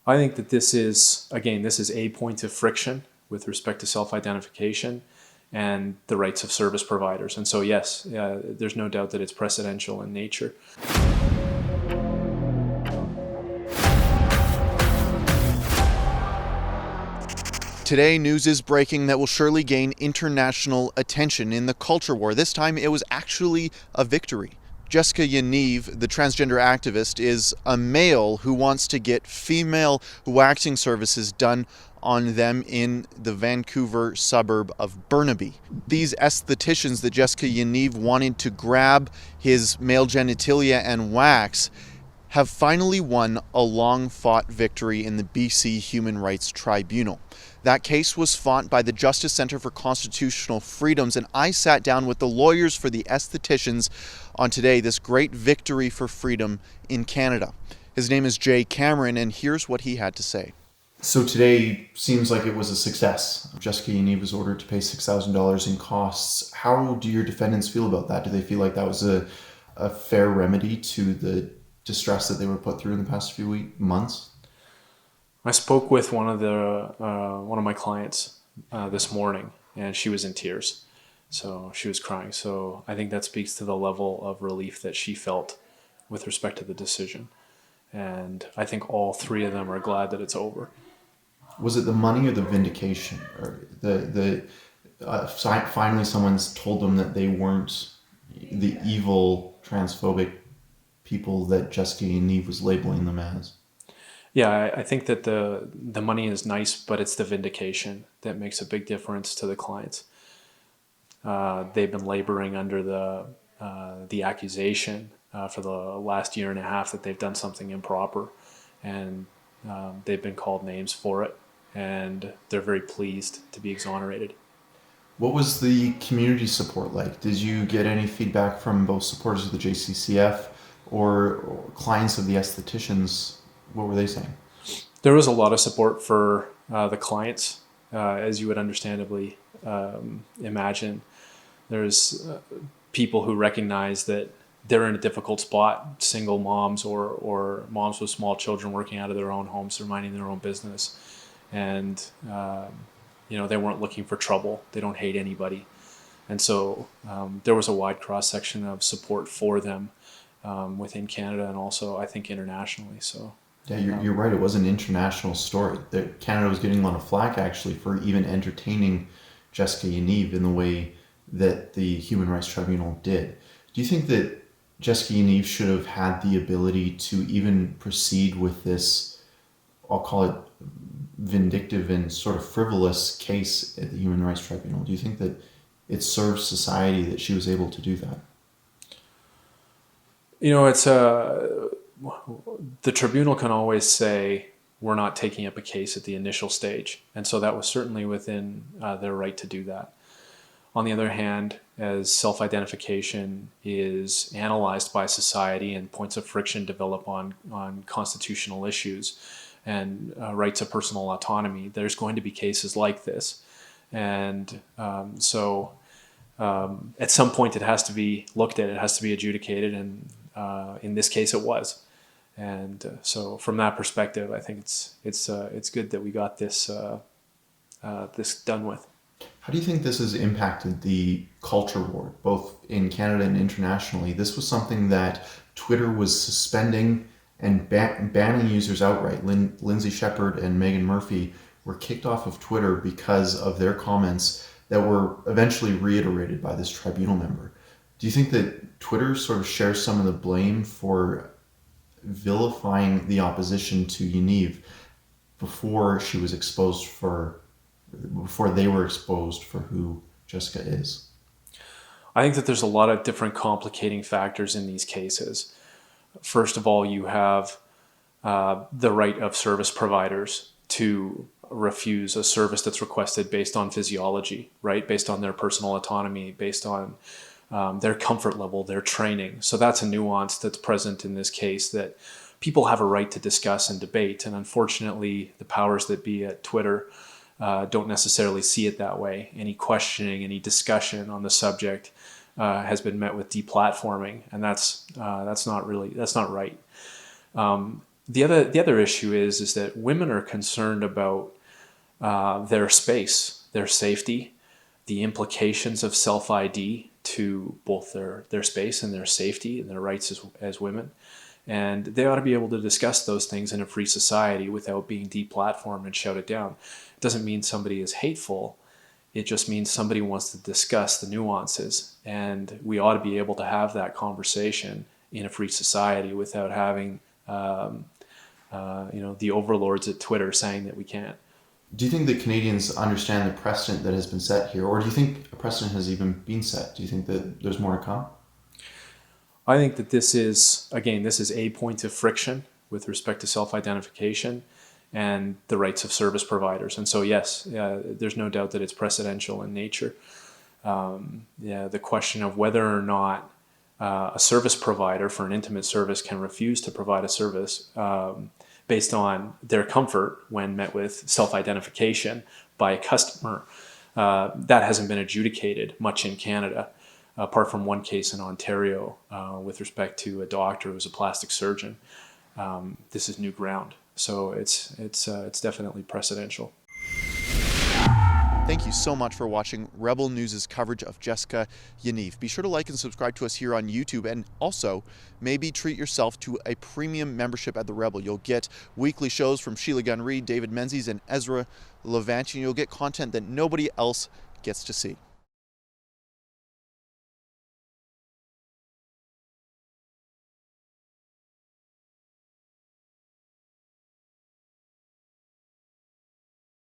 I think that this is a point of friction with respect to self-identification and the rights of service providers. And so, yes, there's no doubt that it's precedential in nature. Today, news is breaking that will surely gain international attention in the culture war. This time, it was actually a victory. Jessica Yaniv, the transgender activist, is a male who wants to get female waxing services done on them in the Vancouver suburb of Burnaby. These estheticians that Jessica Yaniv wanted to grab his male genitalia and wax have finally won a long-fought victory in the BC Human Rights Tribunal. That case was fought by the Justice Centre for Constitutional Freedoms, and I sat down with the lawyers for the estheticians on today, this great victory for freedom in Canada. His name is Jay Cameron, and here's what he had to say. So today seems like it was a success. Jessica Yaniv was ordered to pay $6,000 in costs. How do your defendants feel about that? Do they feel like that was a fair remedy to the distress that they were put through in the past few months? I spoke with one of my clients this morning, and she was in tears. So she was crying. So I think that speaks to the level of relief that she felt with respect to the decision. And I think all three of them are glad that it's over. Was it the money or the vindication, or finally someone's told them that they weren't the evil transphobic people that Jessica Yaniv was labeling them as? Yeah, I think that the money is nice, but it's the vindication that makes a big difference to the clients. They've been laboring under the accusation for the last year and a half that they've done something improper, and they've been called names for it, and they're very pleased to be exonerated. What was the community support like? Did you get any feedback from both supporters of the JCCF or clients of the estheticians? What were they saying? There was a lot of support for the clients, as you would understandably imagine. There's people who recognize that they're in a difficult spot, single moms or moms with small children working out of their own homes, they're minding their own business. And, they weren't looking for trouble. They don't hate anybody. And so there was a wide cross-section of support for them within Canada and also, I think, internationally. So. Yeah, you're right. It was an international story. Canada was getting a lot of flack, actually, for even entertaining Jessica Yaniv in the way that the Human Rights Tribunal did. Do you think that Jessica Yaniv should have had the ability to even proceed with this, I'll call it vindictive and sort of frivolous case at the Human Rights Tribunal? Do you think that it serves society that she was able to do that? It's the tribunal can always say, we're not taking up a case at the initial stage. And so that was certainly within their right to do that. On the other hand, as self-identification is analyzed by society and points of friction develop on constitutional issues and rights of personal autonomy, there's going to be cases like this. And so at some point it has to be looked at, it has to be adjudicated, and in this case it was. And so from that perspective, I think it's good that we got this this done with. How do you think this has impacted the culture war, both in Canada and internationally? This was something that Twitter was suspending and banning users outright. Lindsay Shepherd and Megan Murphy were kicked off of Twitter because of their comments that were eventually reiterated by this tribunal member. Do you think that Twitter sort of shares some of the blame for vilifying the opposition to Yaniv before they were exposed for who Jessica is? I think that there's a lot of different complicating factors in these cases. First of all, you have the right of service providers to refuse a service that's requested based on physiology, right? Based on their personal autonomy, based on their comfort level, their training. So that's a nuance that's present in this case that people have a right to discuss and debate. And unfortunately, the powers that be at Twitter don't necessarily see it that way. Any questioning, any discussion on the subject has been met with deplatforming, and that's not right. The other issue is that women are concerned about their space, their safety, the implications of self-ID to both their space and their safety and their rights as women. And they ought to be able to discuss those things in a free society without being deplatformed and shouted down. It doesn't mean somebody is hateful. It just means somebody wants to discuss the nuances. And we ought to be able to have that conversation in a free society without having the overlords at Twitter saying that we can't. Do you think that Canadians understand the precedent that has been set here, or do you think a precedent has even been set? Do you think that there's more to come? I think that this is a point of friction with respect to self-identification and the rights of service providers. And so, yes, there's no doubt that it's precedential in nature. The question of whether or not a service provider for an intimate service can refuse to provide a service based on their comfort when met with self-identification by a customer, that hasn't been adjudicated much in Canada, apart from one case in Ontario with respect to a doctor who was a plastic surgeon. This is new ground, so it's definitely precedential. Thank you so much for watching Rebel News' coverage of Jessica Yaniv. Be sure to like and subscribe to us here on YouTube, and also maybe treat yourself to a premium membership at The Rebel. You'll get weekly shows from Sheila Gunn-Reid, David Menzies, and Ezra Levantian. You'll get content that nobody else gets to see.